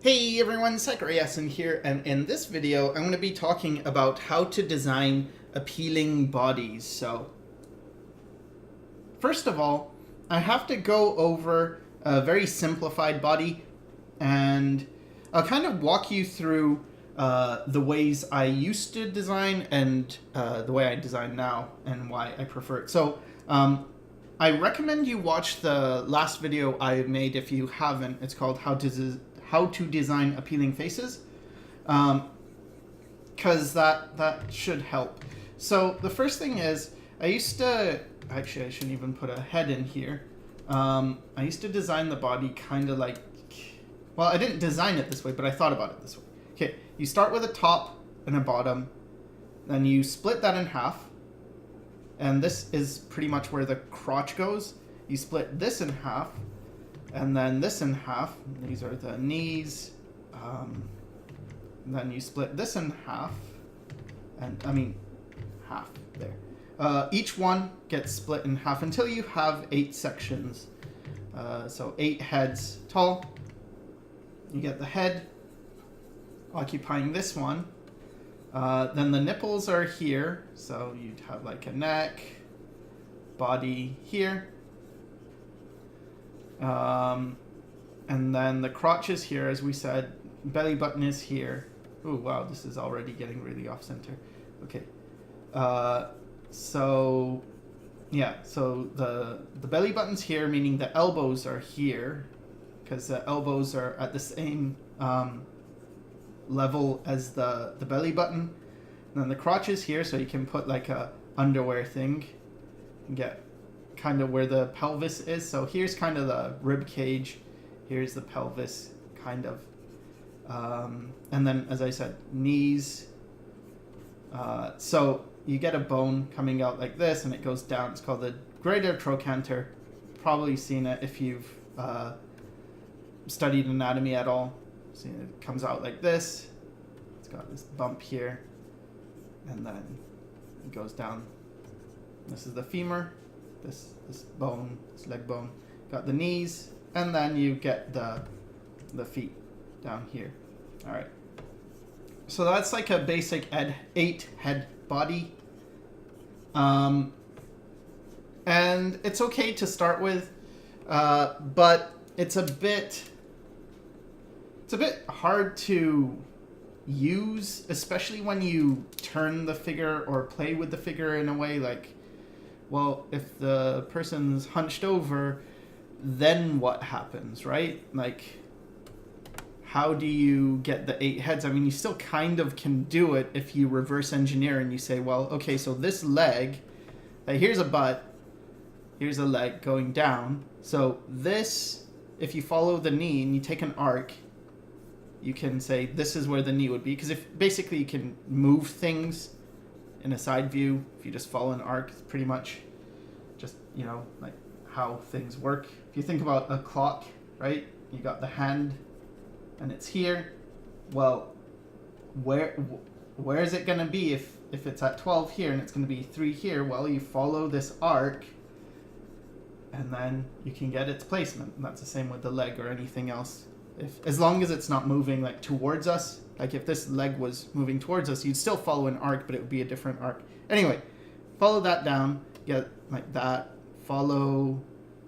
Hey everyone, Sycra here, and in this video I'm going to be talking about how to design appealing bodies. So, first of all, I have to go over a very simplified body, and I'll kind of walk you through the ways I used to design and the way I design now and why I prefer it. So, I recommend you watch the last video I made if you haven't. It's called How to Design Appealing Faces, because that should help. So the first thing is, actually I shouldn't even put a head in here. I used to design the body kind of like, well, I didn't design it this way, but I thought about it this way. Okay, you start with a top and a bottom, then you split that in half, and this is pretty much where the crotch goes. You split this in half, and then this in half. These are the knees. Then you split this in half, and half there. Each one gets split in half until you have 8 sections. So 8 heads tall. You get the head occupying this one. Then the nipples are here, so you'd have like a neck, body here. And then the crotch is here, as we said. Belly button is here. Oh wow, this is already getting really off center. Okay. So the belly button's here, meaning the elbows are here, because the elbows are at the same level as the belly button. And then the crotch is here, so you can put like a underwear thing and get kind of where the pelvis is. So here's kind of the rib cage, here's the pelvis, kind of. And then, as I said, knees. So you get a bone coming out like this, and it goes down. It's called the greater trochanter. Probably seen it if you've studied anatomy at all. See, it comes out like this. It's got this bump here, and then it goes down. This is the femur. This bone, this leg bone. Got the knees, and then you get the feet down here. All right. So that's like a basic 8 head body. And it's okay to start with, but it's a bit hard to use, especially when you turn the figure or play with the figure in a way like, well, if the person's hunched over, then what happens, right? Like, how do you get the 8 heads? I mean, you still kind of can do it if you reverse engineer and you say, well, okay, so this leg, here's a butt, here's a leg going down. So this, if you follow the knee and you take an arc, you can say this is where the knee would be. Because if basically you can move things in a side view, if you just follow an arc, it's pretty much just, like how things work. If you think about a clock, right? You got the hand, and it's here. Well, where is it going to be if it's at 12 here and it's going to be 3 here? Well, you follow this arc, and then you can get its placement. And that's the same with the leg or anything else. As long as it's not moving like towards us, like if this leg was moving towards us, you'd still follow an arc, but it would be a different arc. Anyway, follow that down, get like that, follow,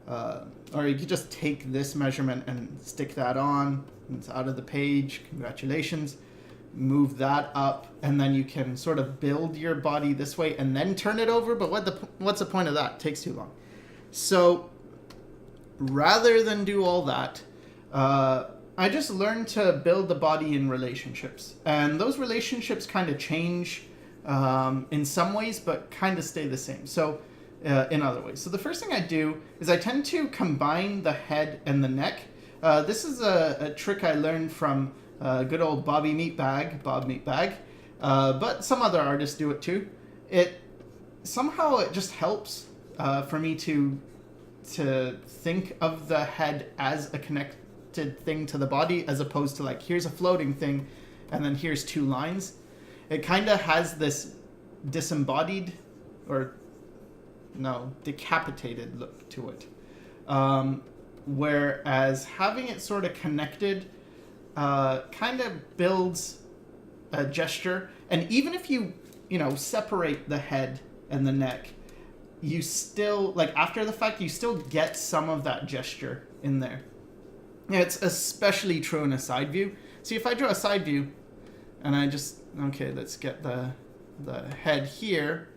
or you could just take this measurement and stick that on. It's out of the page. Congratulations. Move that up, and then you can sort of build your body this way and then turn it over. But what's the point of that? It takes too long. So rather than do all that, I just learned to build the body in relationships, and those relationships kind of change in some ways, but kind of stay the same. So in other ways. So the first thing I do is I tend to combine the head and the neck. This is a trick I learned from good old Bob Meatbag, but some other artists do it too. Somehow it just helps for me to think of the head as a connected thing to the body, as opposed to like, here's a floating thing and then here's 2 lines. It kind of has this disembodied, or no, decapitated look to it. Whereas having it sort of connected kind of builds a gesture. And even if you separate the head and the neck, you still, like, after the fact, you still get some of that gesture in there. Yeah, it's especially true in a side view. See, if I draw a side view, and I just, okay, let's get the head here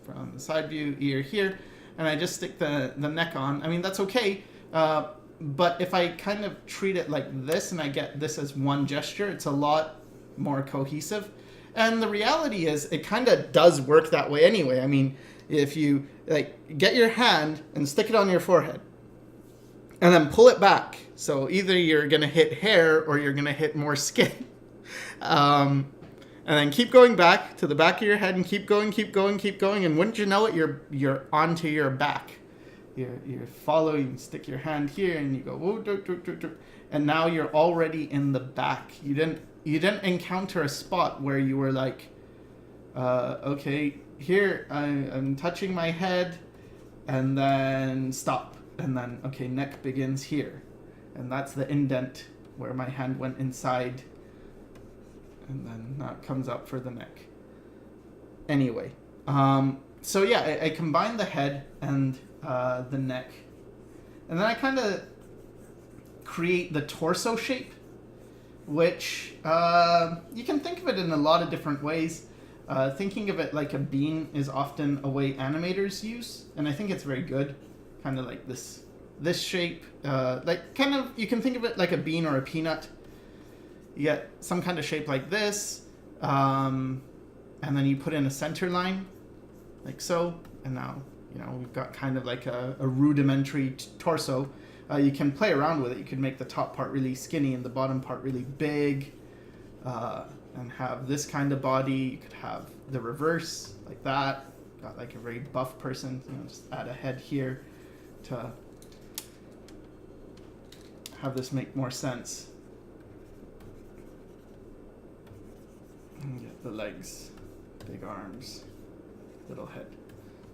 from the side view, ear here, and I just stick the neck on. I mean, that's okay. But if I kind of treat it like this and I get this as one gesture, it's a lot more cohesive. And the reality is it kind of does work that way anyway. I mean, if you like get your hand and stick it on your forehead and then pull it back. So either you're going to hit hair or you're going to hit more skin. And then keep going back to the back of your head and keep going. And wouldn't you know it, you're onto your back. You're following, stick your hand here and you go, whoa, and now you're already in the back. You didn't encounter a spot where you were like, okay, here I'm touching my head and then stop. And then, okay, neck begins here. And that's the indent where my hand went inside. And then that comes up for the neck. Anyway, so yeah, I combined the head and the neck. And then I kind of create the torso shape, which you can think of it in a lot of different ways. Thinking of it like a bean is often a way animators use, and I think it's very good. Kind of like this shape, like kind of, you can think of it like a bean or a peanut. You get some kind of shape like this, and then you put in a center line, like so, and now, we've got kind of like a rudimentary torso. You can play around with it. You could make the top part really skinny and the bottom part really big, and have this kind of body. You could have the reverse, like that. Got like a very buff person, just add a head here to have this make more sense. And get the legs, big arms, little head.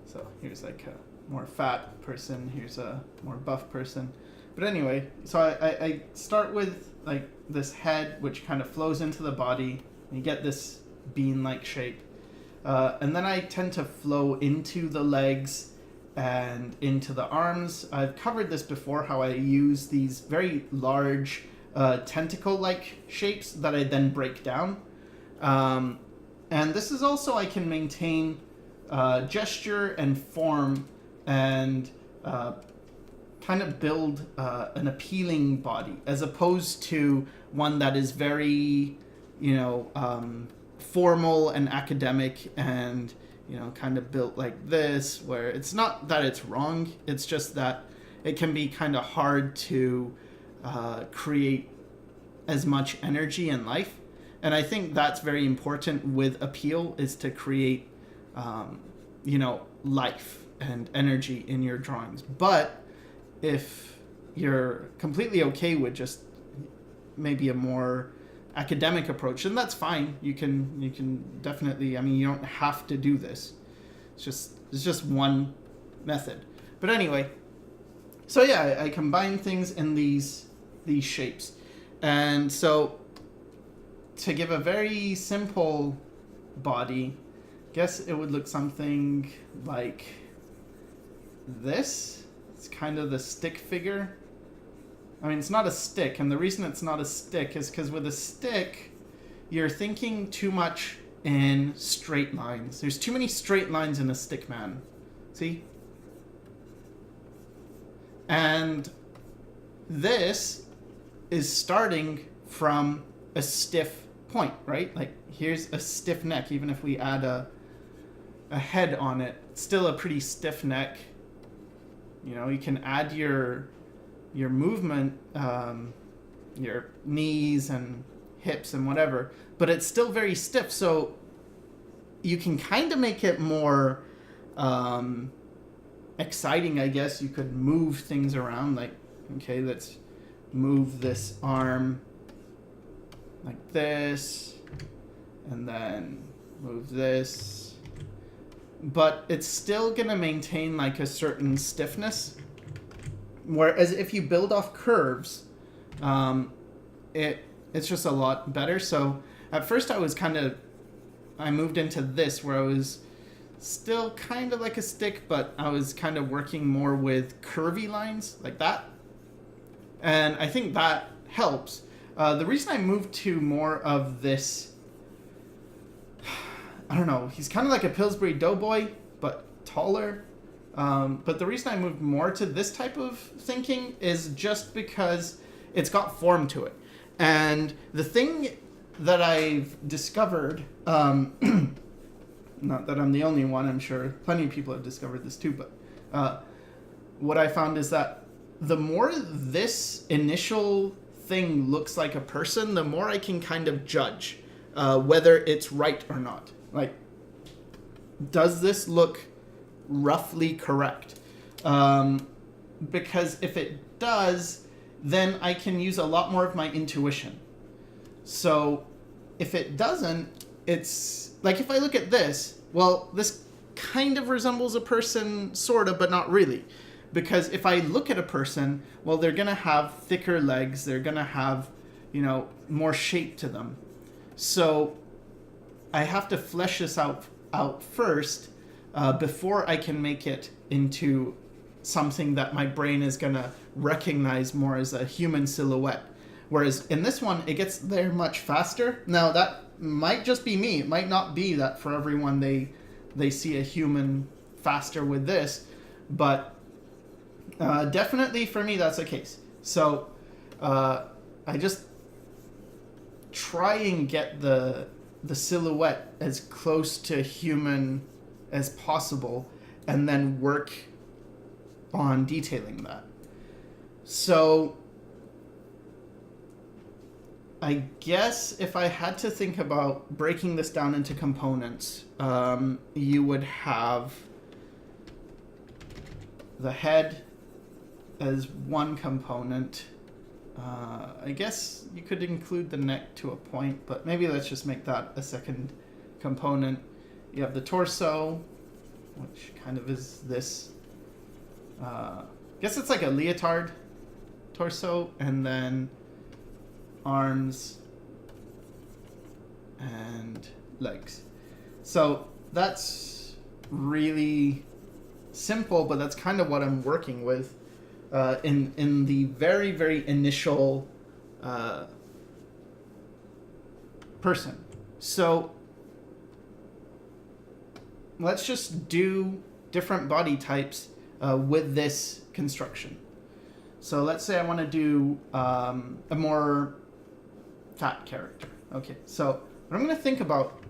So here's like a more fat person, here's a more buff person. But anyway, so I start with like this head, which kind of flows into the body, and you get this bean-like shape. And then I tend to flow into the legs and into the arms. I've covered this before, how I use these very large tentacle-like shapes that I then break down. And this is also, I can maintain gesture and form and kind of build an appealing body, as opposed to one that is very, formal and academic and, kind of built like this, where it's not that it's wrong, it's just that it can be kind of hard to create as much energy in life. And I think that's very important with appeal, is to create, life and energy in your drawings. But if you're completely okay with just maybe a more academic approach, then that's fine. You can definitely, you don't have to do this. It's just one method. But anyway, so yeah, I combine things in these shapes. And so to give a very simple body, I guess it would look something like this. It's kind of the stick figure. It's not a stick, and the reason it's not a stick is because with a stick, you're thinking too much in straight lines. There's too many straight lines in a stick man. See? And this is starting from a stiff point, right? Like, here's a stiff neck. Even if we add a head on it, it's still a pretty stiff neck. You can add your movement, your knees and hips and whatever, but it's still very stiff. So you can kind of make it more exciting, I guess. You could move things around, like, okay, let's move this arm like this, and then move this. But it's still going to maintain like a certain stiffness. Whereas if you build off curves, it it's just a lot better. So at first I moved into this where I was still kind of like a stick, but I was kind of working more with curvy lines like that. And I think that helps. The reason I moved to more of this, I don't know, he's kind of like a Pillsbury Doughboy, but taller. But the reason I moved more to this type of thinking is just because it's got form to it. And the thing that I've discovered, not that I'm the only one, I'm sure plenty of people have discovered this too, but what I found is that the more this initial thing looks like a person, the more I can kind of judge whether it's right or not. Like, does this look roughly correct? Because if it does, then I can use a lot more of my intuition. So if it doesn't, it's like if I look at this, well, this kind of resembles a person, sort of, but not really. Because if I look at a person, well, they're going to have thicker legs, they're going to have, more shape to them. So I have to flesh this out first before I can make it into something that my brain is going to recognize more as a human silhouette. Whereas in this one, it gets there much faster. Now, that might just be me. It might not be that for everyone they see a human faster with this. But definitely for me, that's the case. So I just try and get the silhouette as close to human as possible and then work on detailing that. So I guess if I had to think about breaking this down into components, you would have the head as one component. I guess you could include the neck to a point, but maybe let's just make that a second component. You have the torso, which kind of is this. I guess it's like a leotard torso, and then arms and legs. So that's really simple, but that's kind of what I'm working with in the very, very initial person. So let's just do different body types with this construction. So let's say I want to do a more fat character. Okay, so what I'm going to think about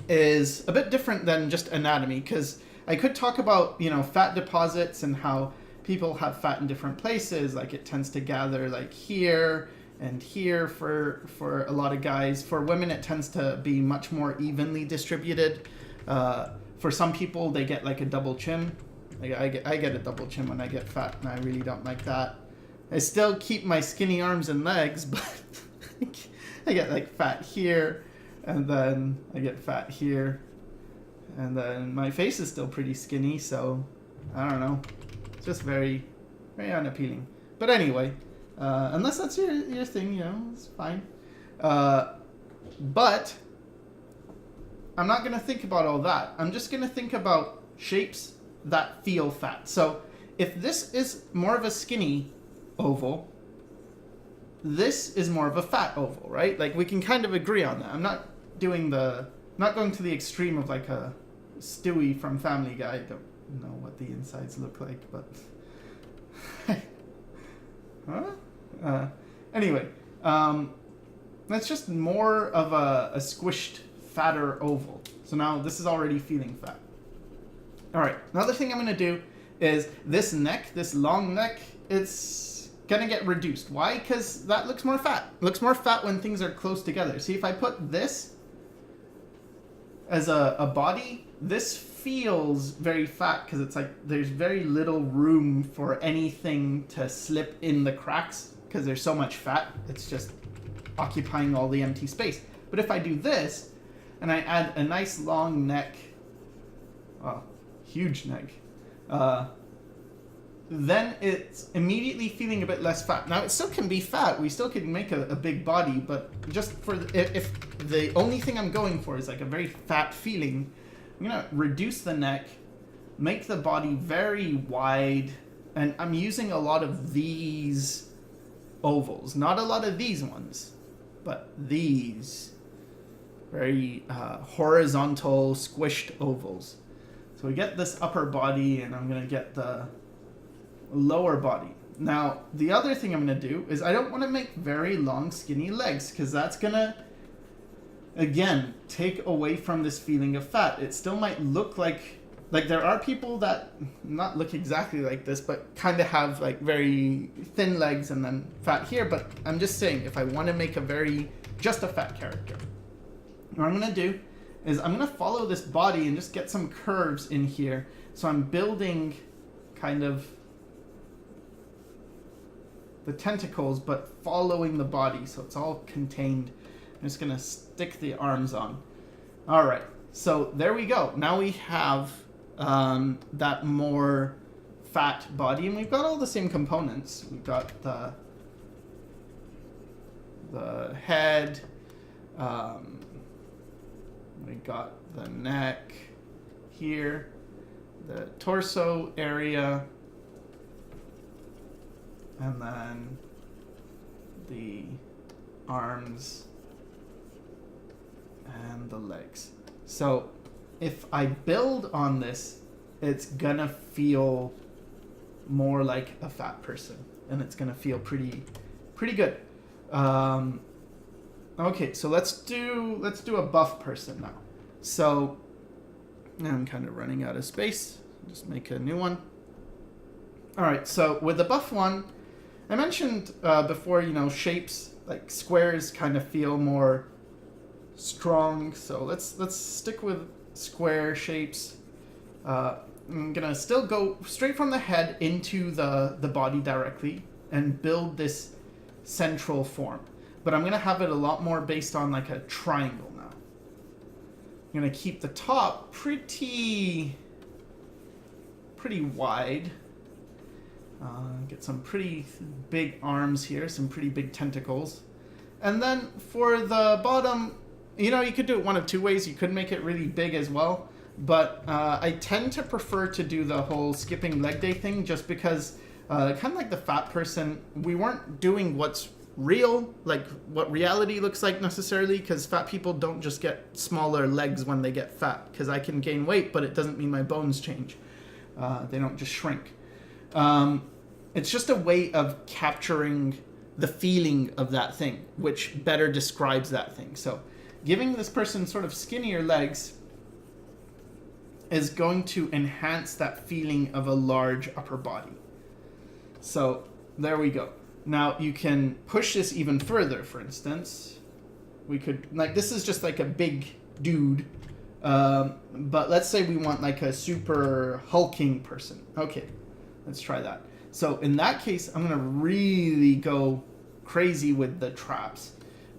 is a bit different than just anatomy, because I could talk about, fat deposits and how people have fat in different places. Like, it tends to gather like here and here for a lot of guys. For women, it tends to be much more evenly distributed. For some people, they get like a double chin. Like I get a double chin when I get fat, and I really don't like that. I still keep my skinny arms and legs, but I get like fat here, and then I get fat here, and then my face is still pretty skinny, so I don't know. It's just very, very unappealing. But anyway, unless that's your thing, it's fine. But I'm not going to think about all that. I'm just going to think about shapes that feel fat. So if this is more of a skinny oval, this is more of a fat oval, right? Like, we can kind of agree on that. I'm not going to the extreme of like a Stewie from Family Guy. I don't know what the insides look like, but anyway, that's just more of a squished, fatter oval. So now this is already feeling fat. All right, another thing I'm going to do is this neck, this long neck, it's going to get reduced. Why? Because that looks more fat. It looks more fat when things are close together. See, if I put this as a body, this feels very fat because it's like there's very little room for anything to slip in the cracks because there's so much fat. It's just occupying all the empty space. But if I do this and I add a nice long neck, well, huge neck, then it's immediately feeling a bit less fat. Now, it still can be fat. We still can make a big body, but just for if the only thing I'm going for is like a very fat feeling, I'm going to reduce the neck, make the body very wide, and I'm using a lot of these ovals. Not a lot of these ones, but these very horizontal, squished ovals. So we get this upper body, and I'm going to get the lower body. Now, the other thing I'm going to do is I don't want to make very long, skinny legs, because that's going to, again, take away from this feeling of fat. It still might look like there are people that not look exactly like this, but kind of have like very thin legs and then fat here. But I'm just saying, if I want to make just a fat character, what I'm going to do is I'm going to follow this body and just get some curves in here. So I'm building kind of the tentacles, but following the body, so it's all contained. I'm just gonna stick the arms on. All right, so there we go. Now we have that more fat body, and we've got all the same components. We've got the head, we got the neck here, the torso area, and then the arms and the legs. So if I build on this, it's gonna feel more like a fat person, and it's gonna feel pretty good. Okay, so let's do a buff person now. So I'm kind of running out of space. Just make a new one. All right, so with the buff one, I mentioned before, shapes like squares kind of feel more strong. So let's stick with square shapes. I'm gonna still go straight from the head into the body directly and build this central form, but I'm gonna have it a lot more based on like a triangle now. I'm gonna keep the top pretty wide. Get some pretty big arms here, some pretty big tentacles. And then for the bottom, you could do it one of two ways. You could make it really big as well. But I tend to prefer to do the whole skipping leg day thing, just because kind of like the fat person, we weren't doing what's real, like what reality looks like necessarily, because fat people don't just get smaller legs when they get fat, because I can gain weight, but it doesn't mean my bones change. They don't just shrink. It's just a way of capturing the feeling of that thing, which better describes that thing. So giving this person sort of skinnier legs is going to enhance that feeling of a large upper body. So there we go. Now you can push this even further. For instance, we could, this is just like a big dude, but let's say we want like a super hulking person. Okay, let's try that. So in that case, I'm gonna really go crazy with the traps.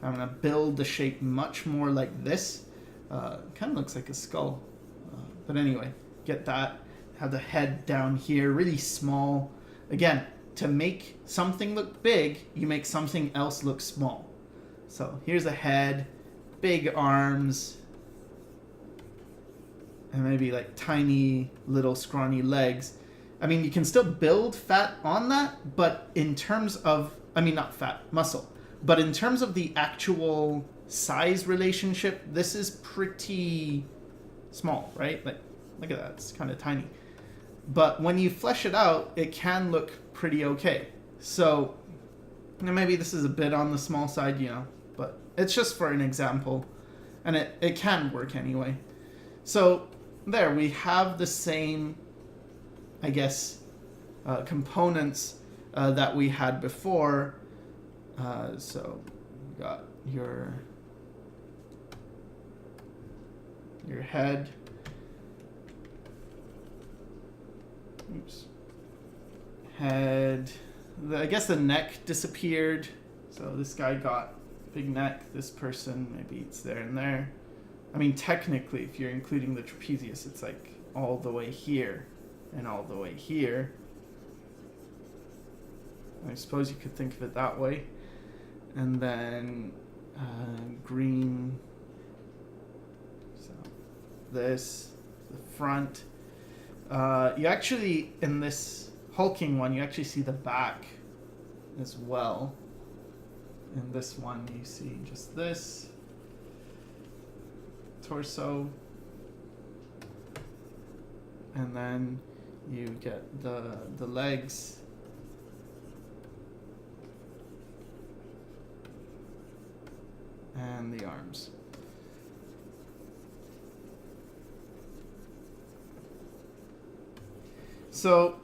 I'm gonna build the shape much more like this. Kind of looks like a skull. But anyway, get that. Have the head down here, really small. Again, to make something look big, you make something else look small. So here's the head, big arms, and maybe like tiny little scrawny legs. I mean, you can still build fat on that, but in terms of, not fat, muscle. But in terms of the actual size relationship, this is pretty small, right? Like, look at that, it's kind of tiny. But when you flesh it out, it can look pretty okay. So maybe this is a bit on the small side, but it's just for an example, and it can work anyway. So there, we have the same, I guess, components that we had before. So we got your head. Oops. Head. I guess the neck disappeared. So this guy got big neck. This person, maybe it's there and there. Technically, if you're including the trapezius, it's like all the way here and all the way here. I suppose you could think of it that way. And then green. So this, the front. You actually, in this hulking one, you actually see the back as well. In this one, you see just this torso. And then you get the legs. And the arms. So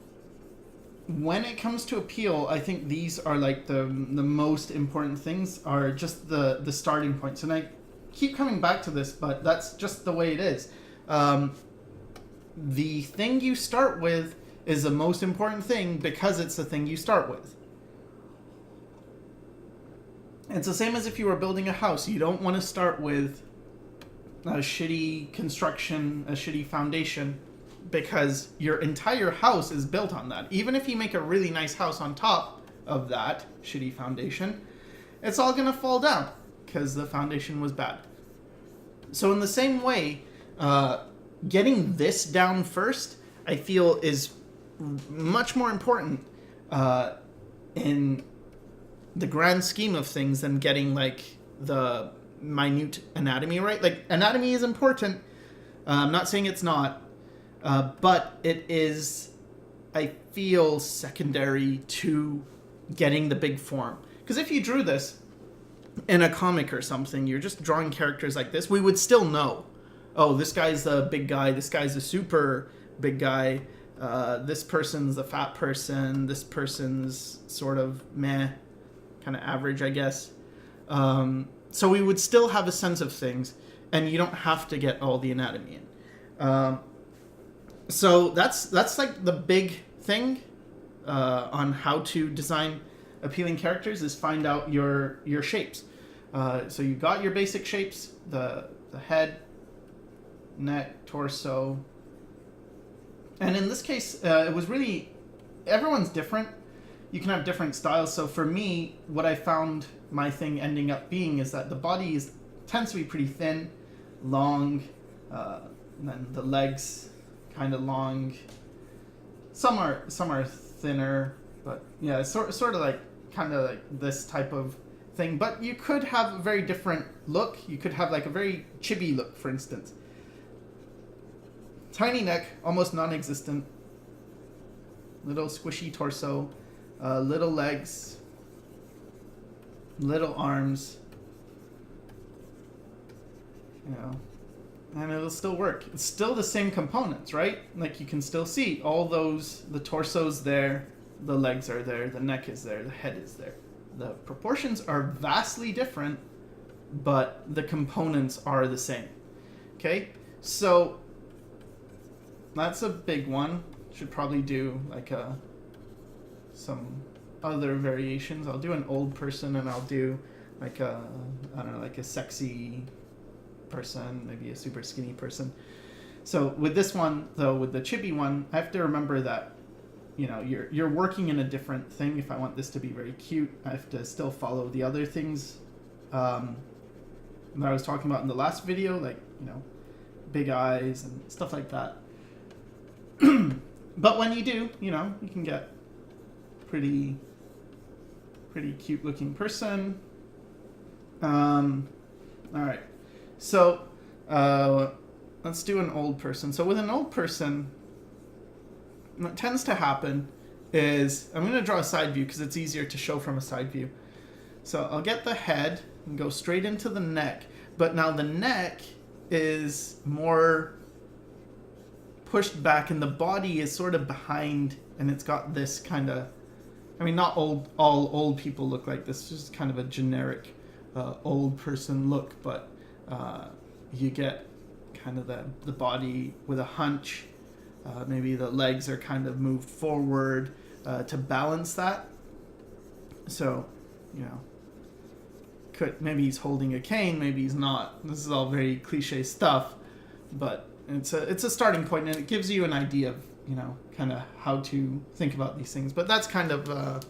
when it comes to appeal, I think these are like the most important things, are just the starting points. And I keep coming back to this, but that's just the way it is. The thing you start with is the most important thing because it's the thing you start with. It's the same as if you were building a house. You don't want to start with a shitty construction, a shitty foundation, because your entire house is built on that. Even if you make a really nice house on top of that shitty foundation, it's all going to fall down because the foundation was bad. So in the same way, getting this down first, I feel, is much more important in the grand scheme of things than getting like the minute anatomy right. Like, anatomy is important. I'm not saying it's not, but it is, I feel, secondary to getting the big form. Because if you drew this in a comic or something, you're just drawing characters like this, we would still know, oh, this guy's the big guy, this guy's a super big guy, this person's a fat person, this person's sort of meh, kind of average, I guess. So we would still have a sense of things, and you don't have to get all the anatomy in. So that's like the big thing on how to design appealing characters, is find out your shapes. So you got your basic shapes, the head, neck, torso. And in this case, it was really, everyone's different. You can have different styles. So for me, what I found my thing ending up being is that the body tends to be pretty thin, long, and then the legs kind of long. Some are thinner, but yeah, it's sort of like kind of like this type of thing. But you could have a very different look. You could have like a very chibi look, for instance. Tiny neck, almost non-existent. Little squishy torso, little legs, little arms. You know, and it'll still work. It's still the same components, right? Like, you can still see all those, the torso's there, the legs are there, the neck is there, the head is there. The proportions are vastly different, but the components are the same. Okay? So that's a big one. Should probably do like some other variations. I'll do an old person, and I'll do like I don't know, like a sexy person, maybe a super skinny person. So with this one, though, with the chibi one, I have to remember that, you know, you're working in a different thing. If I want this to be very cute, I have to still follow the other things that I was talking about in the last video, like, you know, big eyes and stuff like that. But when you do, you know, you can get pretty cute looking person. All right. So let's do an old person. So with an old person, what tends to happen is, I'm going to draw a side view because it's easier to show from a side view. So I'll get the head and go straight into the neck. But now the neck is more pushed back, and the body is sort of behind, and it's got this kind of, I mean, not all old people look like this. It's just kind of a generic old person look, but you get kind of the body with a hunch. Maybe the legs are kind of moved forward to balance that. So, you know, maybe he's holding a cane, maybe he's not. This is all very cliche stuff, but it's a starting point, and it gives you an idea of, you know, kind of how to think about these things. But that's kind of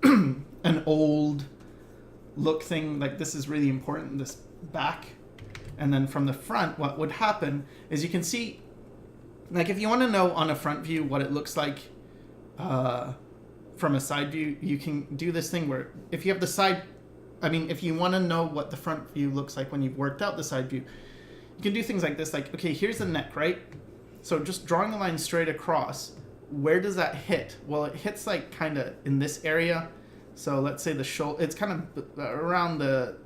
an old look thing, like this is really important, this back. And then from the front, what would happen is you can see, like if you want to know on a front view what it looks like from a side view, you can do this thing where if you have the side, if you want to know what the front view looks like when you've worked out the side view, you can do things like this, like, okay, here's the neck, right? So just drawing a line straight across, where does that hit? Well, it hits like kind of in this area. So let's say the shoulder, it's kind of around the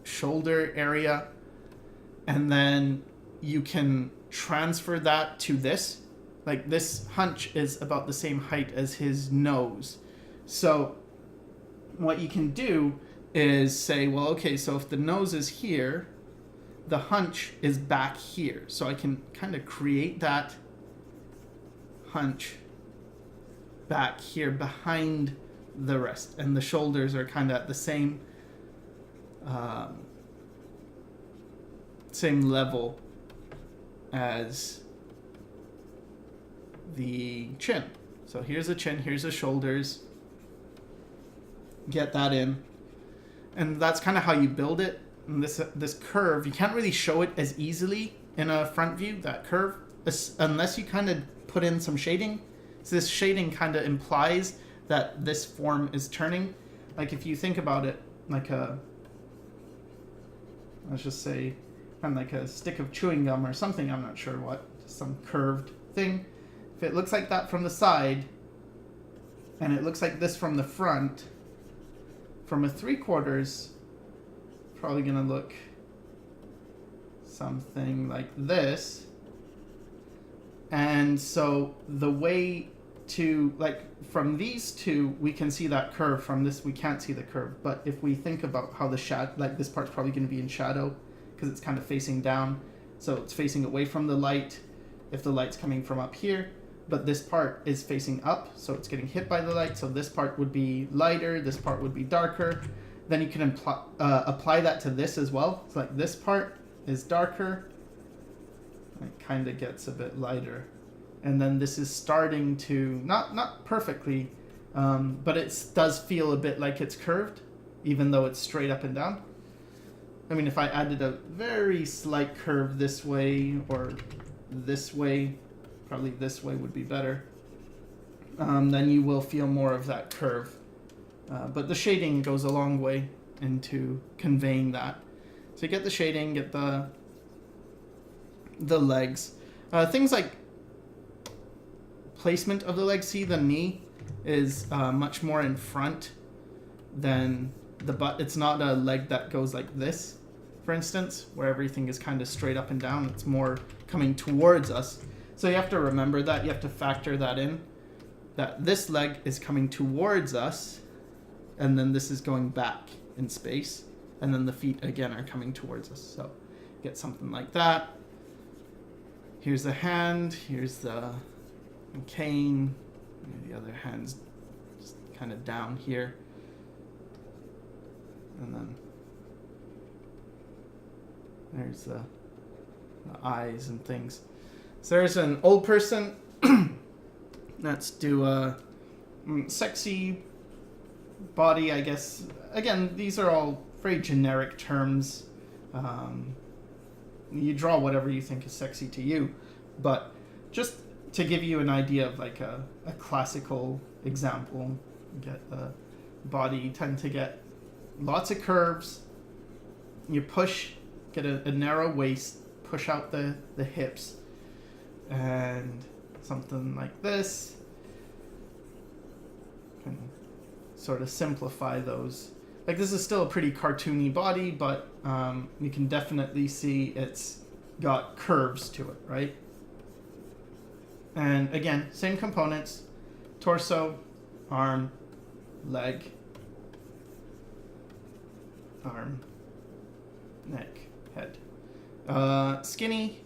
shoulder area. And then you can transfer that to this. Like this hunch is about the same height as his nose. So what you can do is say, well, okay, so if the nose is here, the hunch is back here. So I can kind of create that hunch back here behind the rest. And the shoulders are kind of at the same level as the chin. So here's the chin, here's the shoulders. Get that in. And that's kind of how you build it. And this curve, you can't really show it as easily in a front view, that curve, unless you kind of put in some shading. So this shading kind of implies that this form is turning. Like if you think about it, like let's just say, kind of like a stick of chewing gum or something, I'm not sure what, just some curved thing. If it looks like that from the side, and it looks like this from the front, from a 3/4, probably gonna look something like this. And so the way to, like, from these two, we can see that curve. From this, we can't see the curve. But if we think about how the shadow, like this part's probably gonna be in shadow, because it's kind of facing down, so it's facing away from the light if the light's coming from up here, but this part is facing up, so it's getting hit by the light, so this part would be lighter, this part would be darker. Then you can apply that to this as well. It's like this part is darker, it kind of gets a bit lighter, and then this is starting to, not perfectly, but it does feel a bit like it's curved, even though it's straight up and down. If I added a very slight curve this way or this way, probably this way would be better, then you will feel more of that curve. But the shading goes a long way into conveying that. So you get the shading, get the legs. Things like placement of the legs. See, the knee is much more in front than the butt. It's not a leg that goes like this, for instance, where everything is kind of straight up and down. It's more coming towards us. So you have to remember that. You have to factor that in, that this leg is coming towards us, and then this is going back in space, and then the feet again are coming towards us. So get something like that. Here's the hand, here's the cane, the other hand's just kind of down here, and then there's the eyes and things. So there's an old person. Let's do a sexy body, I guess. Again, these are all very generic terms. You draw whatever you think is sexy to you, but just to give you an idea of like a classical example, get the body, you tend to get lots of curves. You push, get a narrow waist, push out the hips, and something like this. Can sort of simplify those. Like this is still a pretty cartoony body, but you can definitely see it's got curves to it, right? And again, same components: torso, arm, leg, arm, neck, head. Skinny.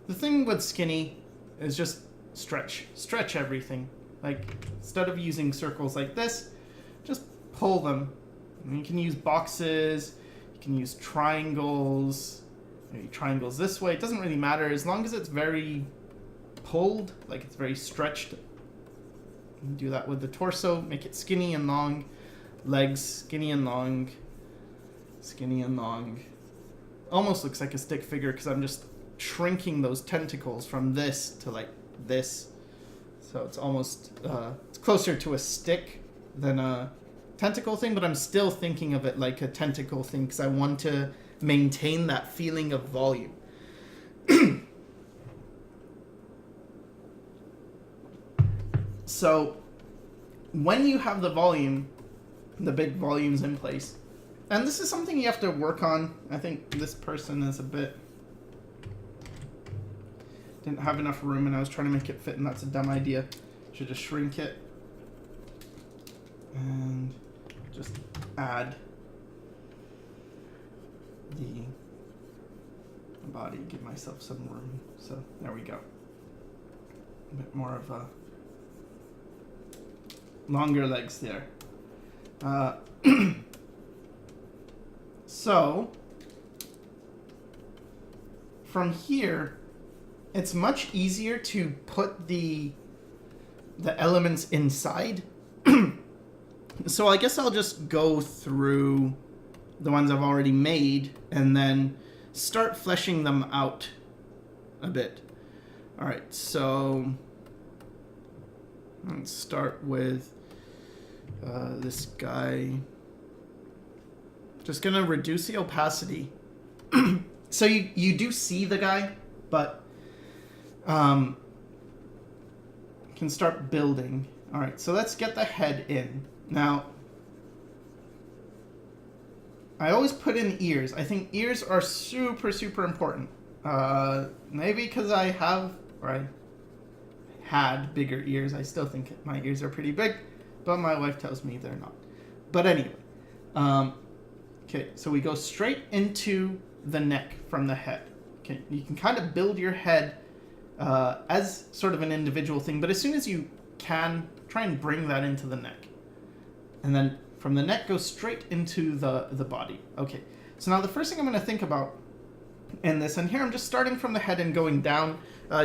The thing with skinny is just stretch everything. Like, instead of using circles like this, just pull them. And you can use boxes, you can use triangles, maybe triangles this way. It doesn't really matter as long as it's very pulled, like it's very stretched Do that with the torso, make it skinny and long. Legs, skinny and long. Skinny and long. Almost looks like a stick figure because I'm just shrinking those tentacles from this to like this. So it's almost, it's closer to a stick than a tentacle thing, but I'm still thinking of it like a tentacle thing because I want to maintain that feeling of volume. So when you have the volume, the big volumes in place, and this is something you have to work on. I think this person is a bit... didn't have enough room and I was trying to make it fit, and that's a dumb idea. Should just shrink it. And just add the body, give myself some room. So there we go. A bit more of a longer legs there. So from here, it's much easier to put the elements inside. So I guess I'll just go through the ones I've already made and then start fleshing them out a bit. All right, so let's start with this guy. Just gonna reduce the opacity. So you do see the guy, but can start building. All right, so let's get the head in. Now, I always put in ears. I think ears are super, super important. Maybe because I have, or I had bigger ears. I still think my ears are pretty big, but my wife tells me they're not. But anyway, okay, so we go straight into the neck from the head. Okay, you can kind of build your head as sort of an individual thing, but as soon as you can, try and bring that into the neck. And then from the neck, go straight into the body. Okay, so now the first thing I'm going to think about in this, and here I'm just starting from the head and going down.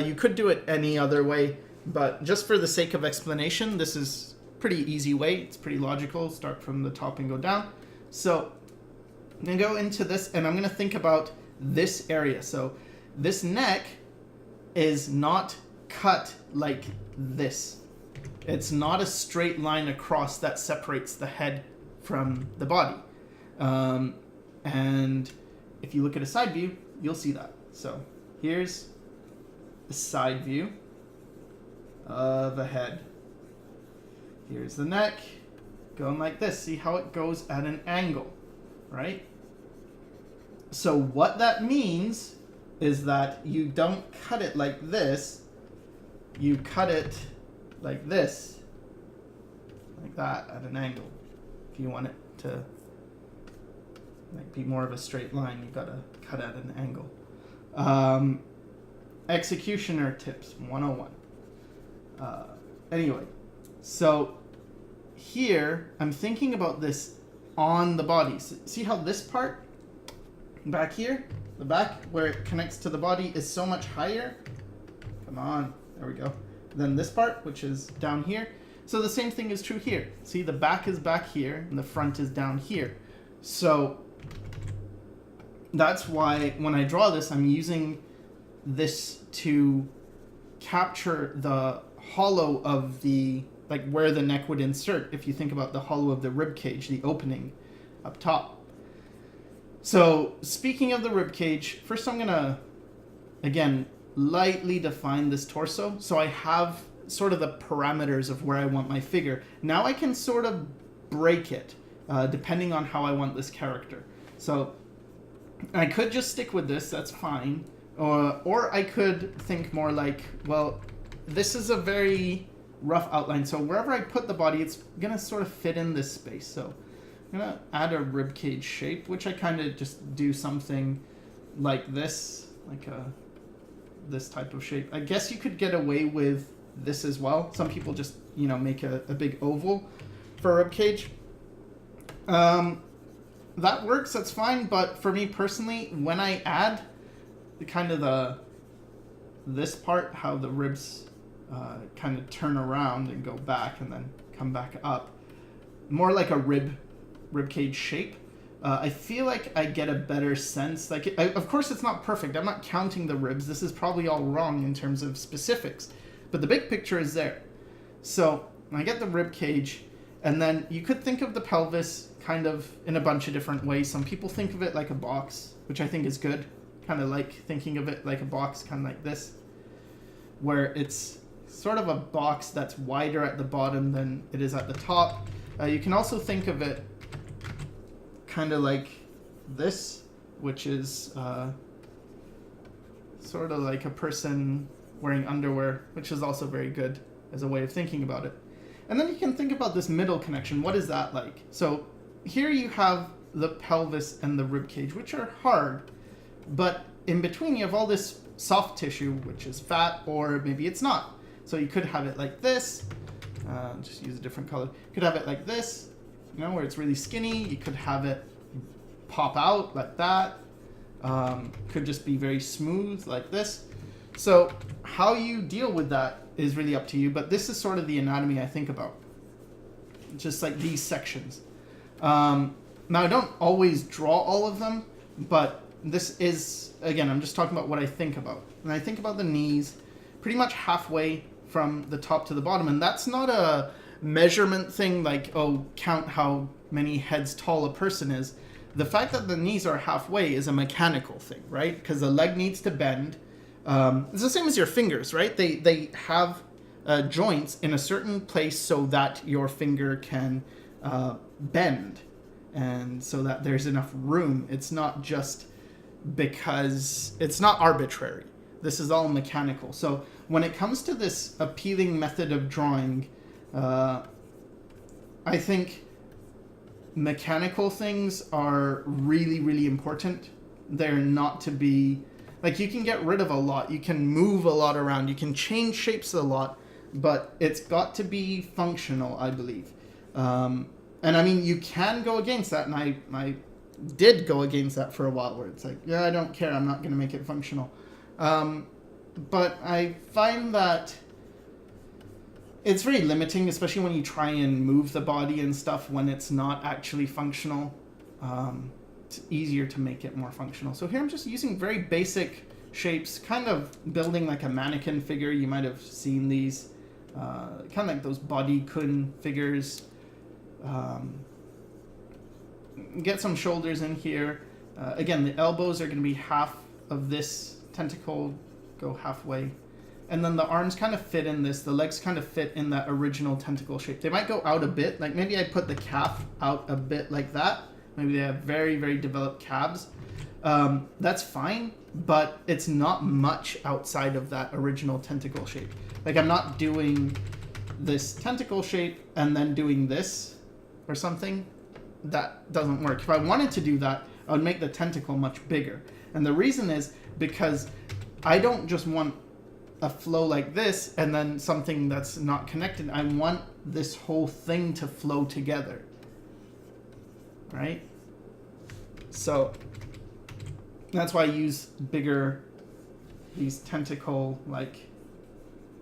You could do it any other way, but just for the sake of explanation, this is a pretty easy way. It's pretty logical. Start from the top and go down. So I'm going to go into this, and I'm going to think about this area. So this neck is not cut like this. It's not a straight line across that separates the head from the body. And if you look at a side view, you'll see that. So here's the side view of a head. Here's the neck going like this. See how it goes at an angle, right? So what that means is that you don't cut it like this. You cut it like this, like that, at an angle. If you want it to like be more of a straight line, you gotta cut at an angle. Executioner tips 101. Anyway, so here I'm thinking about this on the body. See how this part back here, the back where it connects to the body, is so much higher? Come on, there we go. Than this part, which is down here. So the same thing is true here. See, the back is back here and the front is down here. So that's why when I draw this, I'm using this to capture the hollow of the, like where the neck would insert. If you think about the hollow of the rib cage, the opening up top. So speaking of the rib cage, first I'm gonna, again, lightly define this torso, so I have sort of the parameters of where I want my figure. Now I can sort of break it depending on how I want this character. So I could just stick with this, that's fine, or I could think more like, well, this is a very rough outline, so wherever I put the body, it's gonna sort of fit in this space. So I'm gonna add a rib cage shape, which I kind of just do something like this, like this type of shape. I guess you could get away with this as well. Some people just, you know, make a big oval for a rib cage. That works, that's fine, but for me personally, when I add the kind of this part, how the ribs kind of turn around and go back and then come back up. More like a rib cage shape. I feel like I get a better sense. Like, of course, it's not perfect. I'm not counting the ribs. This is probably all wrong in terms of specifics, but the big picture is there. So I get the rib cage, and then you could think of the pelvis kind of in a bunch of different ways. Some people think of it like a box, which I think is good. Kind of like thinking of it like a box, kind of like this, where it's sort of a box that's wider at the bottom than it is at the top. You can also think of it kind of like this, which is sort of like a person wearing underwear, which is also very good as a way of thinking about it. And then you can think about this middle connection. What is that like? So here you have the pelvis and the rib cage, which are hard, but in between you have all this soft tissue, which is fat, or maybe it's not. So you could have it like this. Just use a different color. You could have it like this, you know, where it's really skinny. You could have it pop out like that. Could just be very smooth like this. So how you deal with that is really up to you, but this is sort of the anatomy I think about. Just like these sections. Now I don't always draw all of them, but this is, again, I'm just talking about what I think about. And I think about the knees pretty much halfway from the top to the bottom, and that's not a measurement thing like, oh, count how many heads tall a person is. The fact that the knees are halfway is a mechanical thing, right? Because the leg needs to bend. It's the same as your fingers, right? They have joints in a certain place so that your finger can bend, and so that there's enough room. It's not just because it's not arbitrary. This is all mechanical. So when it comes to this appealing method of drawing, I think mechanical things are really, really important. They're not to be, like, you can get rid of a lot, you can move a lot around, you can change shapes a lot, but it's got to be functional, I believe. And I mean, you can go against that, and I did go against that for a while, where it's like, yeah, I don't care, I'm not going to make it functional. But I find that it's very limiting, especially when you try and move the body and stuff when it's not actually functional. It's easier to make it more functional. So here I'm just using very basic shapes, kind of building like a mannequin figure. You might have seen these, kind of like those bodycon figures. Get some shoulders in here. Again, the elbows are going to be half of this tentacle, go halfway. And then the arms kind of fit in this. The legs kind of fit in that original tentacle shape. They might go out a bit. Like maybe I put the calf out a bit like that. Maybe they have very, very developed calves. That's fine, but it's not much outside of that original tentacle shape. Like I'm not doing this tentacle shape and then doing this or something. That doesn't work. If I wanted to do that, I would make the tentacle much bigger. And the reason is because I don't just want a flow like this and then something that's not connected. I want this whole thing to flow together. Right? So that's why I use bigger, these tentacle like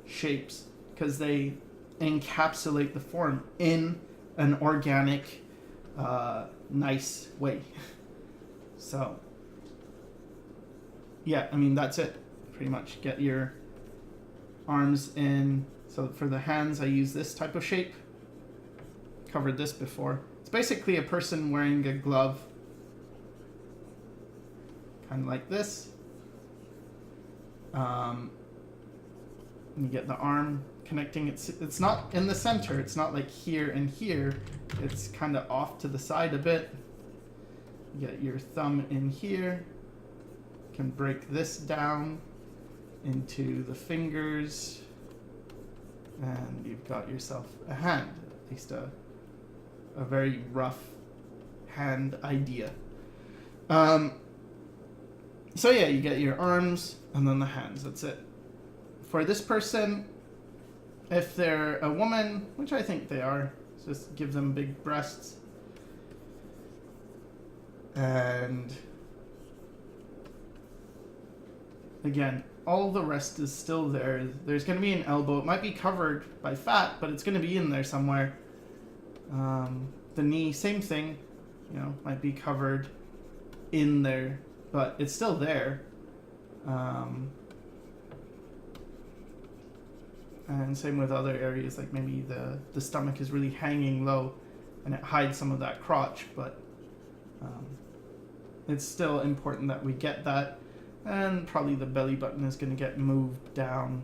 shapes, because they encapsulate the form in an organic, nice way. So yeah, I mean, that's it pretty much. Get your arms in. So for the hands, I use this type of shape. Covered this before. It's basically a person wearing a glove, kind of like this. You get the arm connecting. It's not in the center. It's not like here and here. It's kind of off to the side a bit. You get your thumb in here. You can break this down into the fingers, and you've got yourself a hand, at least a very rough hand idea. So yeah, you get your arms and then the hands. That's it. For this person, if they're a woman, which I think they are, just give them big breasts. And again, all the rest is still there. There's going to be an elbow. It might be covered by fat, but it's going to be in there somewhere. The knee, same thing, you know, might be covered in there, but it's still there. And same with other areas, like maybe the stomach is really hanging low and it hides some of that crotch, but it's still important that we get that. And probably the belly button is going to get moved down.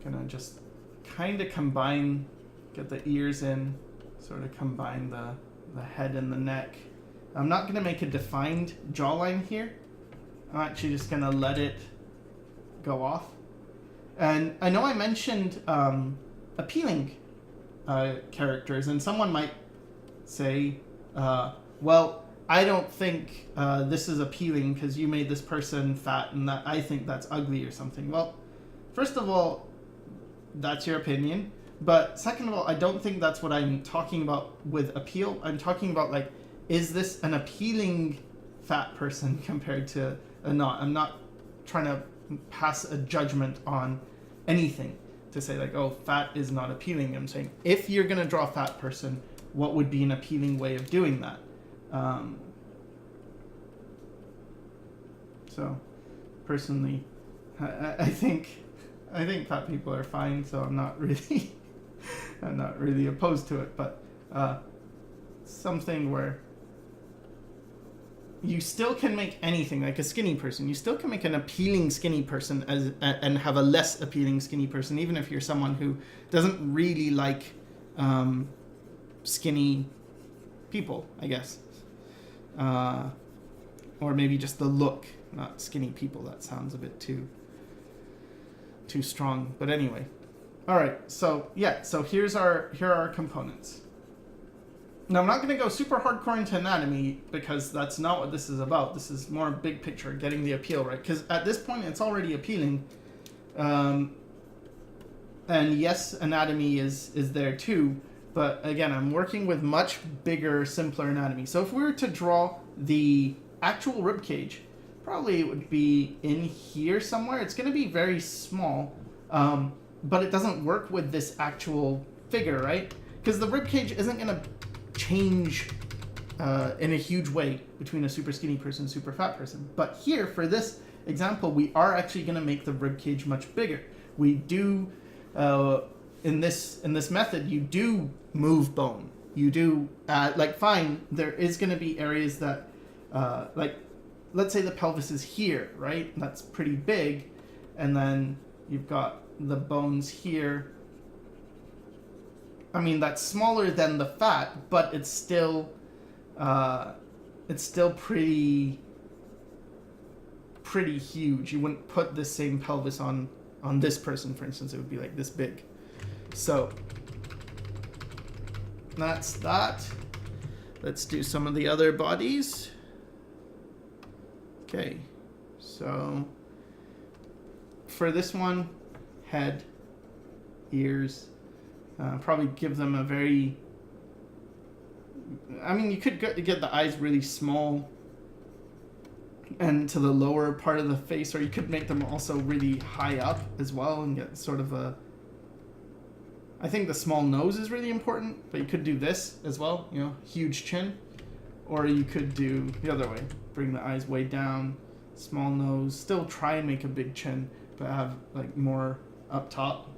Gonna just kind of combine, get the ears in, sort of combine the head and the neck. I'm not going to make a defined jawline here. I'm actually just going to let it go off. And I know I mentioned appealing characters, and someone might say, well, I don't think this is appealing because you made this person fat and that I think that's ugly or something. Well, first of all, that's your opinion. But second of all, I don't think that's what I'm talking about with appeal. I'm talking about, like, is this an appealing fat person compared to a not? I'm not trying to pass a judgment on anything to say, like, oh, fat is not appealing. I'm saying, if you're going to draw a fat person, what would be an appealing way of doing that? So, personally, I think fat people are fine, so I'm not really opposed to it. But something where you still can make anything, like a skinny person. You still can make an appealing skinny person and have a less appealing skinny person, even if you're someone who doesn't really like skinny people, I guess. Or maybe just the look, not skinny people. That sounds a bit too strong. But anyway. All right. So yeah. So here are our components. Now I'm not going to go super hardcore into anatomy because that's not what this is about. This is more big picture, getting the appeal right. Because at this point it's already appealing. And yes, anatomy is there too. But again, I'm working with much bigger, simpler anatomy. So if we were to draw the actual rib cage, probably it would be in here somewhere. It's going to be very small, but it doesn't work with this actual figure, right? Because the rib cage isn't going to change in a huge way between a super skinny person and super fat person. But here, for this example, we are actually going to make the rib cage much bigger. We do... in this method, you do move bone. You do, fine, there is going to be areas that, let's say the pelvis is here, right? That's pretty big. And then you've got the bones here. I mean, that's smaller than the fat, but it's still pretty huge. You wouldn't put the same pelvis on this person, for instance. It would be like this big. So that's that. Let's do some of the other bodies. Okay, so for this one, head, ears, probably give them a very... I mean, you could get the eyes really small and to the lower part of the face, or you could make them also really high up as well and get sort of a... I think the small nose is really important, but you could do this as well, you know, huge chin. Or you could do the other way, bring the eyes way down, small nose, still try and make a big chin, but have like more up top.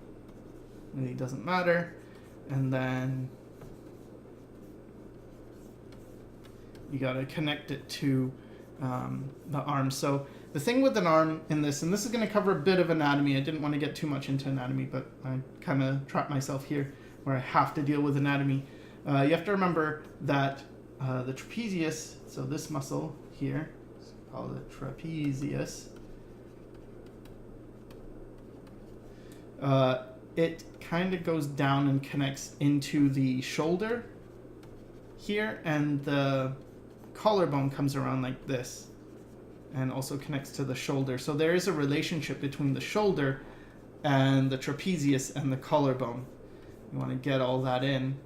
Really doesn't matter. And then you gotta connect it to the arm. So the thing with an arm in this, and this is going to cover a bit of anatomy. I didn't want to get too much into anatomy, but I kind of trapped myself here where I have to deal with anatomy. You have to remember that the trapezius, so this muscle here, let's call it trapezius, it kind of goes down and connects into the shoulder here, and the collarbone comes around like this and also connects to the shoulder. So there is a relationship between the shoulder and the trapezius and the collarbone. You want to get all that in.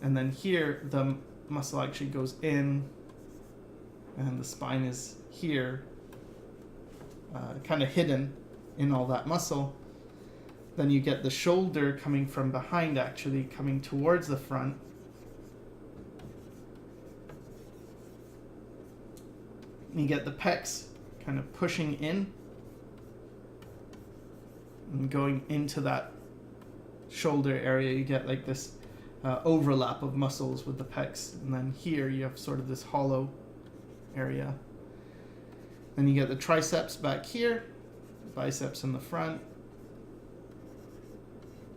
And then here, the muscle actually goes in, and the spine is here. kind of hidden in all that muscle. Then you get the shoulder coming from behind, actually coming towards the front. You get the pecs kind of pushing in and going into that shoulder area. You get like this overlap of muscles with the pecs, and then here you have sort of this hollow area. Then you get the triceps back here, biceps in the front,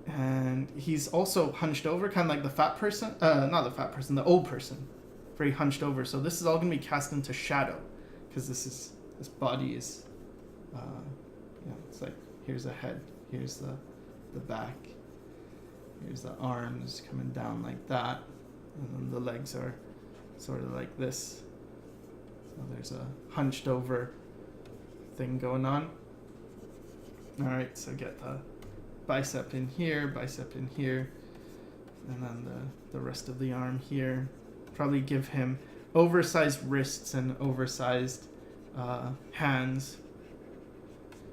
and he's also hunched over, kind of like the fat person, not the fat person, the old person, very hunched over. So this is all going to be cast into shadow, because this body is, it's like, here's the head, here's the back, here's the arms coming down like that, and then the legs are sort of like this. So there's a hunched over thing going on. All right, so get the bicep in here, and then the rest of the arm here. Probably give him oversized wrists and oversized hands.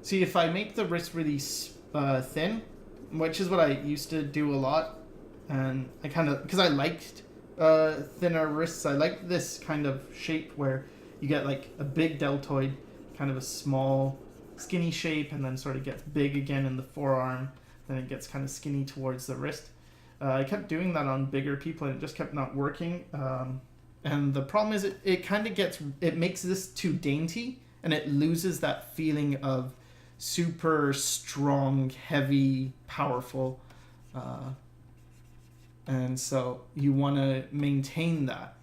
See, if I make the wrist really thin, which is what I used to do a lot, and I kind of, because I liked thinner wrists, I like this kind of shape where you get like a big deltoid, kind of a small skinny shape, and then sort of gets big again in the forearm, then it gets kind of skinny towards the wrist. I kept doing that on bigger people and it just kept not working. And the problem is it kind of it makes this too dainty, and it loses that feeling of super strong, heavy, powerful. And so you want to maintain that.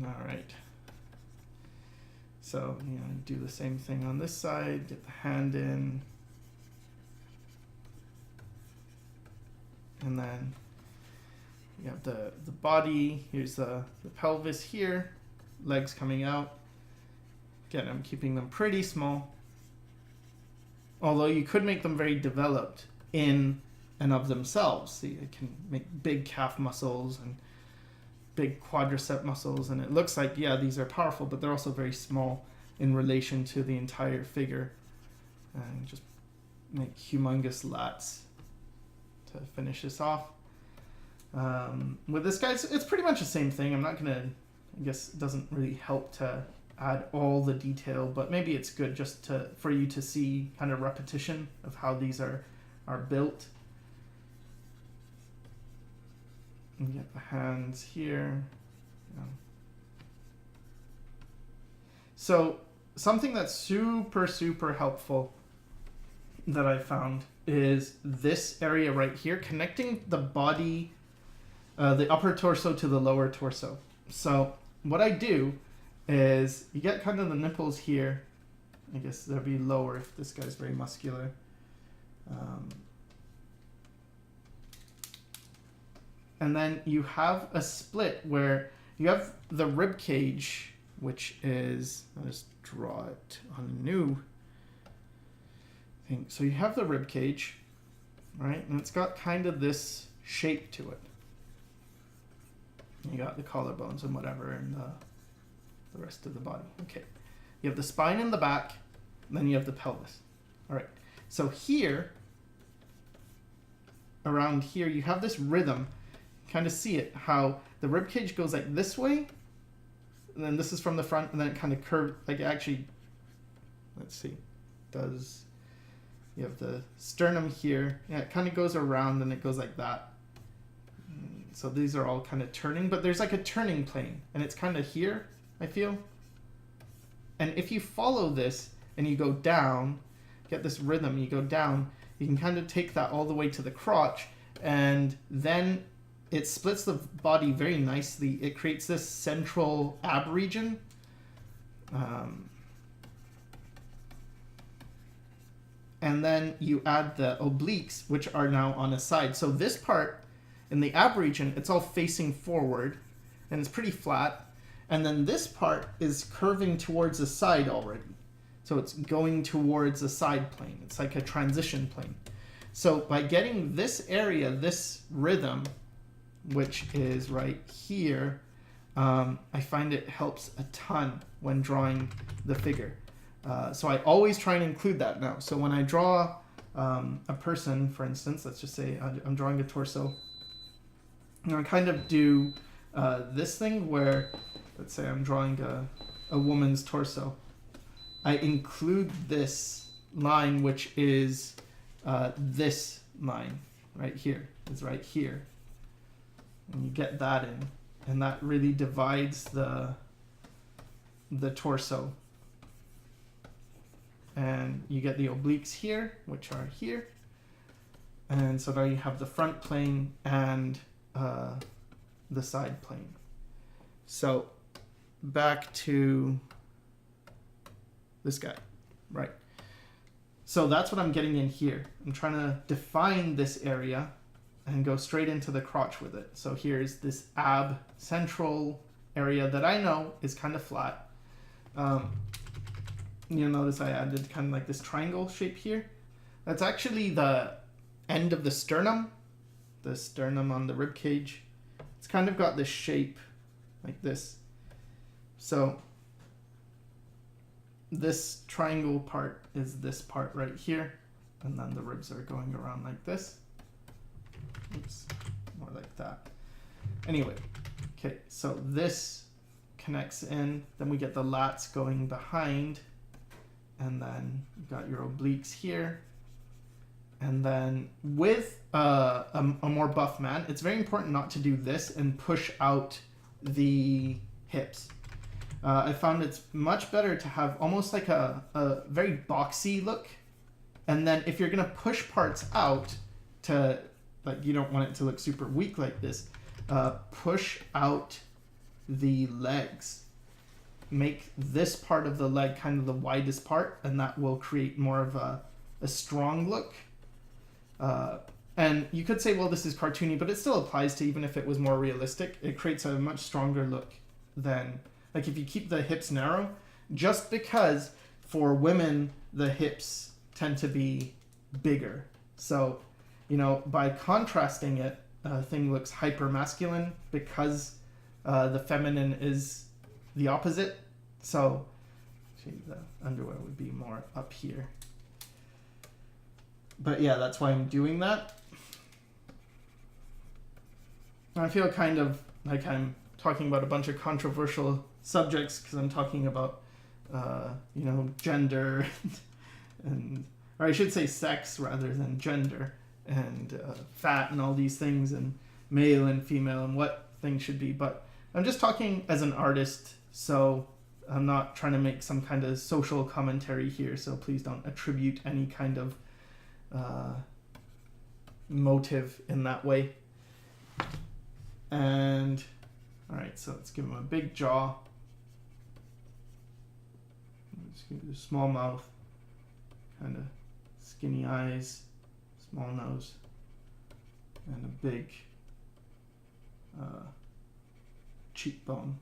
All right. So, do the same thing on this side, get the hand in. And then you have the body, here's the pelvis here, legs coming out. Again, I'm keeping them pretty small. Although you could make them very developed in and of themselves. See, I can make big calf muscles and big quadricep muscles, and it looks like, yeah, these are powerful, but they're also very small in relation to the entire figure. And just make humongous lats to finish this off. With this guy, it's pretty much the same thing. I'm not gonna, I guess it doesn't really help to add all the detail, but maybe it's good just for you to see kind of repetition of how these are built. You get the hands here. So something that's super, super helpful that I found is this area right here, connecting the body, the upper torso to the lower torso. So what I do is you get kind of the nipples here. I guess they'll be lower if this guy's very muscular. And then you have a split where you have the rib cage, which is, I'll just draw it on a new thing. So you have the rib cage, right? And it's got kind of this shape to it. You got the collarbones and whatever, and the rest of the body. Okay. You have the spine in the back, and then you have the pelvis. All right. So here, around here, you have this rhythm. Kind of see it, how the rib cage goes like this way, and then this is from the front, and then it kind of curves, like actually, let's see, you have the sternum here, yeah, it kind of goes around and it goes like that. So these are all kind of turning, but there's like a turning plane, and it's kind of here, I feel. And if you follow this and you go down, get this rhythm, you go down, you can kind of take that all the way to the crotch, and then it splits the body very nicely. It creates this central ab region. And then you add the obliques, which are now on a side. So this part in the ab region, it's all facing forward and it's pretty flat. And then this part is curving towards the side already. So it's going towards a side plane. It's like a transition plane. So by getting this area, this rhythm, which is right here, I find it helps a ton when drawing the figure. So I always try and include that now. So when I draw a person, for instance, let's just say I'm drawing a torso, and I kind of do this thing where, let's say I'm drawing a woman's torso. I include this line, which is this line right here, is right here. And you get that in, and that really divides the torso. And you get the obliques here, which are here. And so now you have the front plane and the side plane. So back to this guy, right? So that's what I'm getting in here. I'm trying to define this area and go straight into the crotch with it. So here's this ab central area that I know is kind of flat. You'll notice I added kind of like this triangle shape here. That's actually the end of the sternum on the rib cage. It's kind of got this shape like this. So this triangle part is this part right here, and then the ribs are going around like this. Oops, more like that. Anyway, okay, so this connects in, then we get the lats going behind, and then you've got your obliques here. And then with a more buff man, it's very important not to do this and push out the hips. I found it's much better to have almost like a very boxy look. And then if you're gonna push parts out to, like, you don't want it to look super weak like this, push out the legs. Make this part of the leg kind of the widest part, and that will create more of a strong look. And you could say, well, this is cartoony, but it still applies to even if it was more realistic. It creates a much stronger look than, like, if you keep the hips narrow, just because for women, the hips tend to be bigger. So, you know, by contrasting it, thing looks hyper masculine because the feminine is the opposite. So actually the underwear would be more up here. But yeah, that's why I'm doing that. I feel kind of like I'm talking about a bunch of controversial subjects because I'm talking about, you know, gender and, or I should say sex rather than gender, and fat and all these things, and male and female and what things should be. But I'm just talking as an artist, so I'm not trying to make some kind of social commentary here, so please don't attribute any kind of motive in that way. And all right, so let's give him a big jaw. Let's give him a small mouth, kind of skinny eyes, small nose, and a big cheekbone.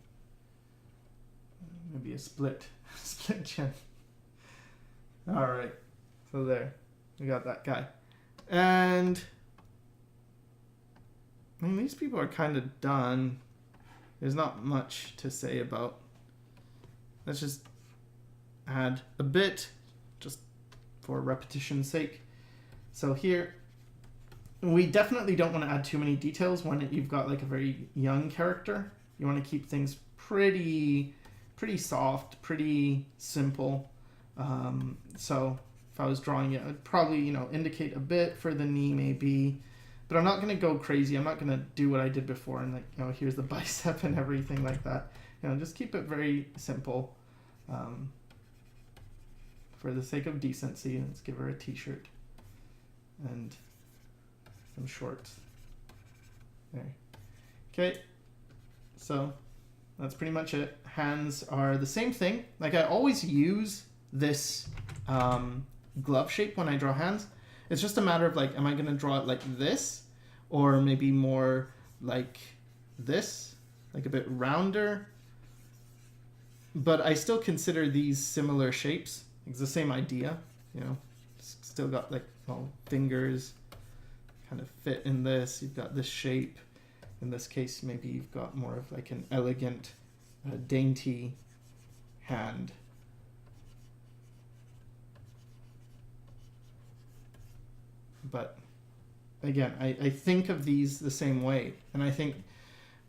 Maybe a split chin. All right, so there, we got that guy. And I mean, these people are kind of done. There's not much to say about. Let's just add a bit, just for repetition's sake. So here, we definitely don't want to add too many details when you've got like a very young character. You want to keep things pretty soft, pretty simple. So if I was drawing it, I'd probably, you know, indicate a bit for the knee maybe, but I'm not going to go crazy. I'm not going to do what I did before and, like, you know, here's the bicep and everything like that. You know, just keep it very simple. For the sake of decency, let's give her a t-shirt and some shorts. There. Okay. So that's pretty much it. Hands are the same thing. Like, I always use this glove shape when I draw hands. It's just a matter of, like, am I going to draw it like this, or maybe more like this, like a bit rounder? But I still consider these similar shapes. It's the same idea, you know. Still got, like, well, fingers kind of fit in this. You've got this shape, in this case, maybe you've got more of like an elegant, dainty hand. But again, I think of these the same way. And I think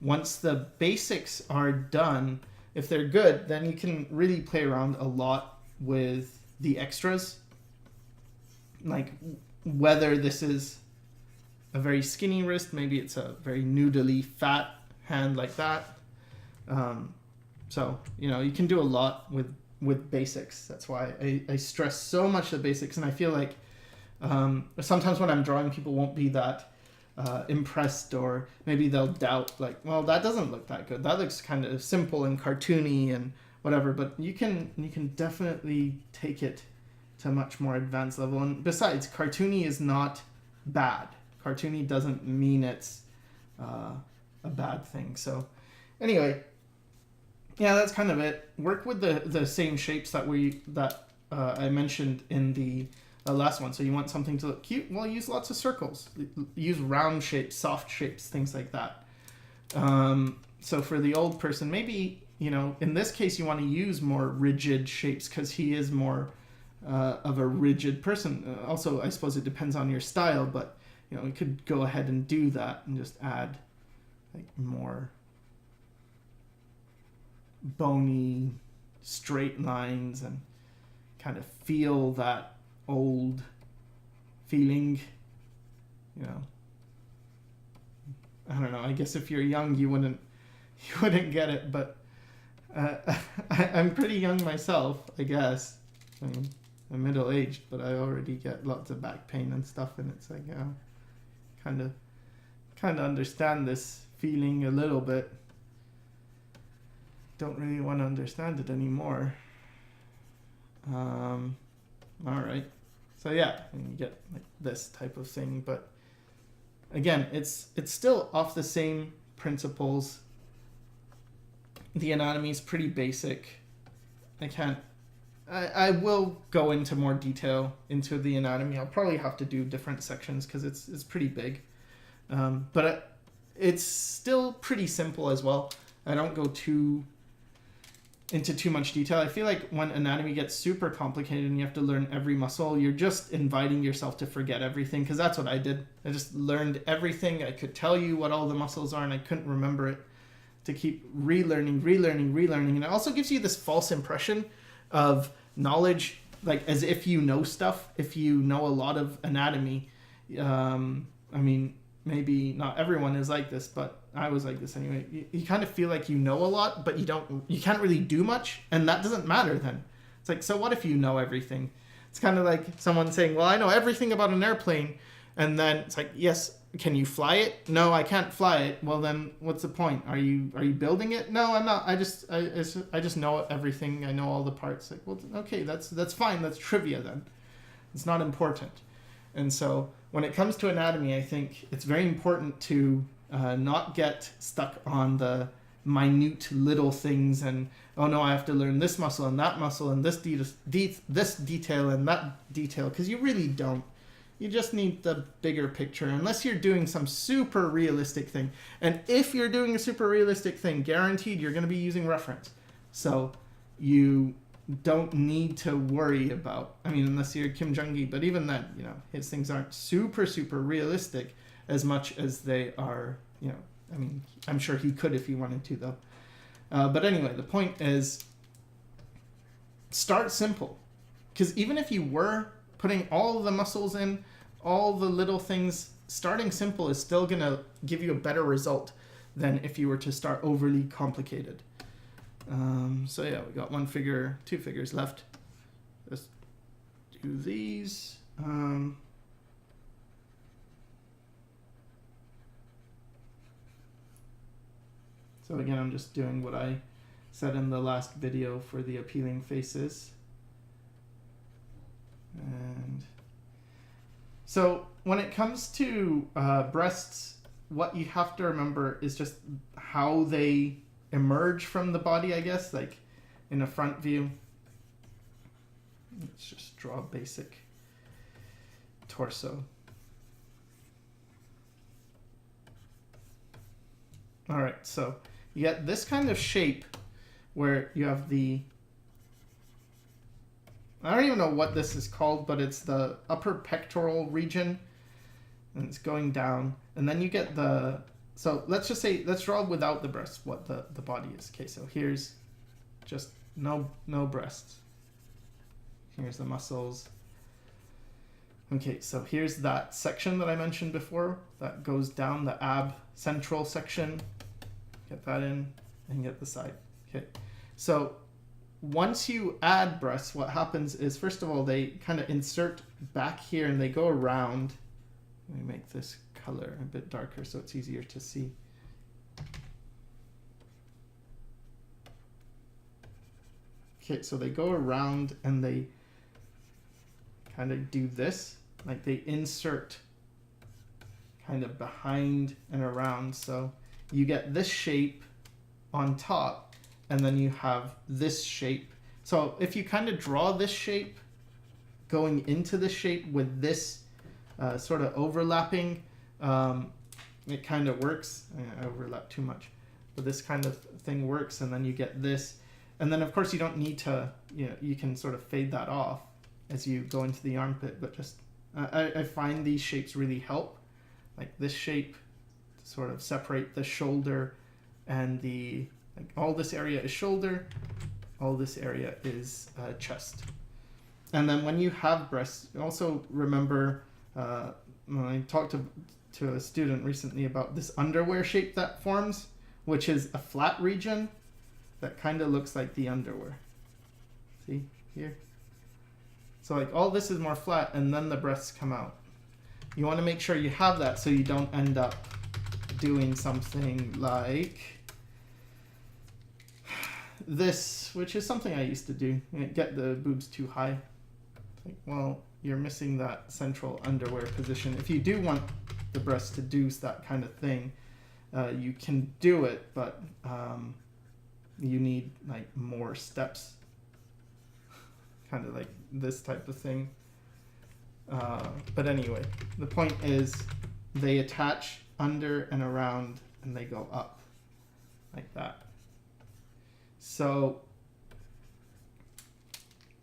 once the basics are done, if they're good, then you can really play around a lot with the extras. Like whether this is a very skinny wrist, maybe it's a very noodly fat hand like that. So, you know, you can do a lot with basics. That's why I stress so much the basics. And I feel like sometimes when I'm drawing, people won't be that impressed, or maybe they'll doubt, like, well, that doesn't look that good. That looks kind of simple and cartoony and whatever. But you can definitely take it to a much more advanced level. And besides, cartoony is not bad. Cartoony doesn't mean it's a bad thing. So anyway, yeah, that's kind of it. Work with the same shapes that I mentioned in the last one. So you want something to look cute? Well, use lots of circles. Use round shapes, soft shapes, things like that. So for the old person, maybe, you know, in this case, you want to use more rigid shapes because he is more of a rigid person. Also, I suppose it depends on your style, but, you know, you could go ahead and do that and just add like more bony, straight lines and kind of feel that old feeling, you know. I don't know. I guess if you're young, you wouldn't get it, but I'm pretty young myself, I guess. I mean, I'm middle-aged, but I already get lots of back pain and stuff, and it's like, kind of understand this feeling a little bit. Don't really want to understand it anymore. All right. So yeah, you get like this type of thing, but again, it's still off the same principles. The anatomy is pretty basic. I will go into more detail into the anatomy. I'll probably have to do different sections because it's pretty big. But it's still pretty simple as well. I don't go into too much detail. I feel like when anatomy gets super complicated and you have to learn every muscle, you're just inviting yourself to forget everything, because that's what I did. I just learned everything. I could tell you what all the muscles are and I couldn't remember it, to keep relearning. And it also gives you this false impression of knowledge, like as if you know stuff, if you know a lot of anatomy. I mean, maybe not everyone is like this, but I was like this anyway. You kind of feel like you know a lot, but you can't really do much, and that doesn't matter then. It's like, so what if you know everything? It's kind of like someone saying, well, I know everything about an airplane, and then it's like, yes, can you fly it? No, I can't fly it. Well, then what's the point? Are you building it? No, I'm not. I just know everything. I know all the parts. Like, well, okay, that's fine. That's trivia then. It's not important. And so when it comes to anatomy, I think it's very important to not get stuck on the minute little things and, oh no, I have to learn this muscle and that muscle and this detail and that detail, because you really don't. You just need the bigger picture, unless you're doing some super realistic thing. And if you're doing a super realistic thing, guaranteed you're going to be using reference. So you don't need to worry about, I mean, unless you're Kim Jong-gi, but even then, you know, his things aren't super realistic as much as they are, you know, I mean, I'm sure he could if he wanted to, though. But anyway, the point is, start simple. Because even if you were putting all the muscles in, all the little things, starting simple is still going to give you a better result than if you were to start overly complicated. So yeah, we got two figures left. Let's do these. So again, I'm just doing what I said in the last video for the appealing faces. And so when it comes to breasts, what you have to remember is just how they emerge from the body, I guess, like in a front view. Let's just draw a basic torso. All right, so you get this kind of shape where you have the, I don't even know what this is called, but it's the upper pectoral region, and it's going down, and then you get the, so let's just say, let's draw without the breasts what the body is. Okay, so here's just no breasts. Here's the muscles. Okay, so here's that section that I mentioned before that goes down, the ab central section. Get that in and get the side. Okay, so once you add breasts, what happens is, first of all, they kind of insert back here and they go around. Let me make this color a bit darker so it's easier to see. Okay, so they go around and they kind of do this, like they insert kind of behind and around. So you get this shape on top, and then you have this shape. So if you kind of draw this shape going into this shape with this sort of overlapping, it kind of works. I overlap too much, but this kind of thing works, and then you get this. And then of course you don't need to, you can sort of fade that off as you go into the armpit, but just, I find these shapes really help. Like this shape to sort of separate the shoulder and the, like all this area is shoulder, all this area is chest. And then when you have breasts, also remember, when I talked to a student recently about this underwear shape that forms, which is a flat region that kind of looks like the underwear. See here? So like all this is more flat, and then the breasts come out. You want to make sure you have that so you don't end up doing something like this, which is something I used to do. Get the boobs too high. Like, well, you're missing that central underwear position. If you do want the breasts to do that kind of thing, you can do it, but you need like more steps, kind of like this type of thing. But anyway, the point is they attach under and around and they go up like that. So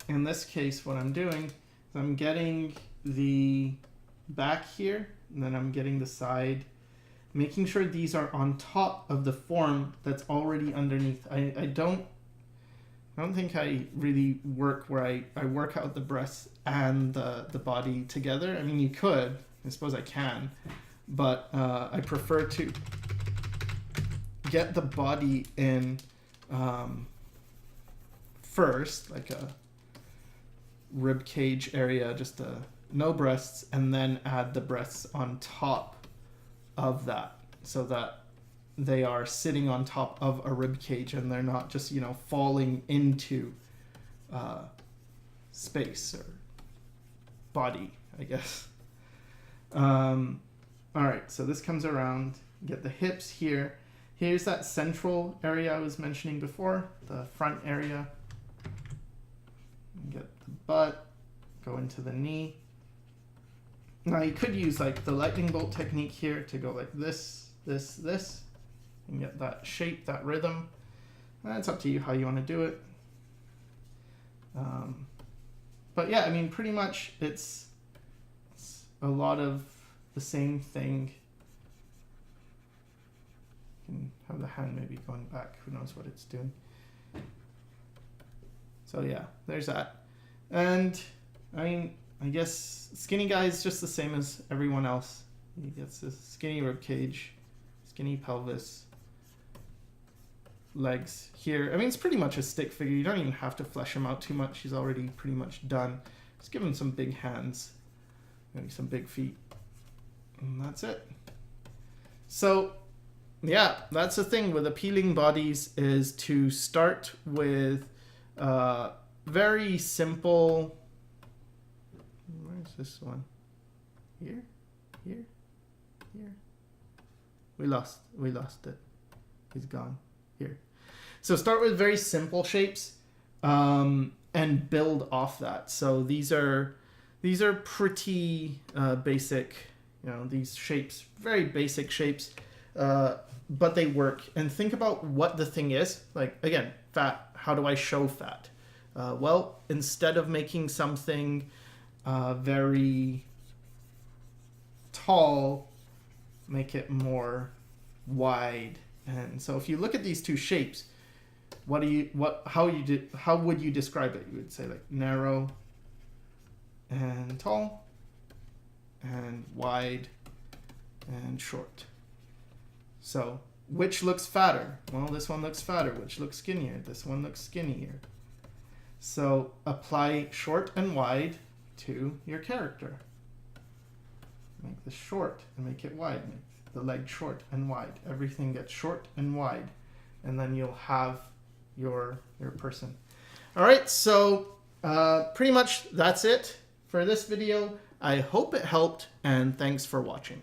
in this case, what I'm doing is I'm getting the back here, and then I'm getting the side, making sure these are on top of the form that's already underneath. I don't think I really work where I work out the breasts and the body together. I mean, you could, I suppose I can, but I prefer to get the body in first, like a rib cage area, just no breasts, and then add the breasts on top of that, so that they are sitting on top of a rib cage and they're not just, falling into space or body, I guess. All right, so this comes around, get the hips here. Here's that central area I was mentioning before, the front area. Get the butt, go into the knee. Now you could use like the lightning bolt technique here to go like this, and get that shape, that rhythm. It's up to you how you want to do it. But yeah, I mean, pretty much it's a lot of the same thing. You can have the hand maybe going back, who knows what it's doing. So yeah, there's that. And I mean, I guess skinny guy is just the same as everyone else. He gets this skinny rib cage, skinny pelvis, legs here. I mean, it's pretty much a stick figure. You don't even have to flesh him out too much. He's already pretty much done. Just give him some big hands, maybe some big feet, and that's it. So yeah, that's the thing with appealing bodies, is to start with very simple. Where's this one? Here. We lost it. He's gone. Here. So start with very simple shapes, and build off that. So these are pretty basic. These shapes, very basic shapes. but they work. And think about what the thing is. Like, again, fat. How do I show fat? Well, instead of making something very tall, make it more wide. And so if you look at these two shapes, how would you describe it? You would say like narrow and tall and wide and short. So which looks fatter? Well, this one looks fatter. Which looks skinnier? This one looks skinnier. So apply short and wide to your character. Make this short and make it wide. Make the leg short and wide. Everything gets short and wide. And then you'll have your person. All right, so pretty much that's it for this video. I hope it helped, and thanks for watching.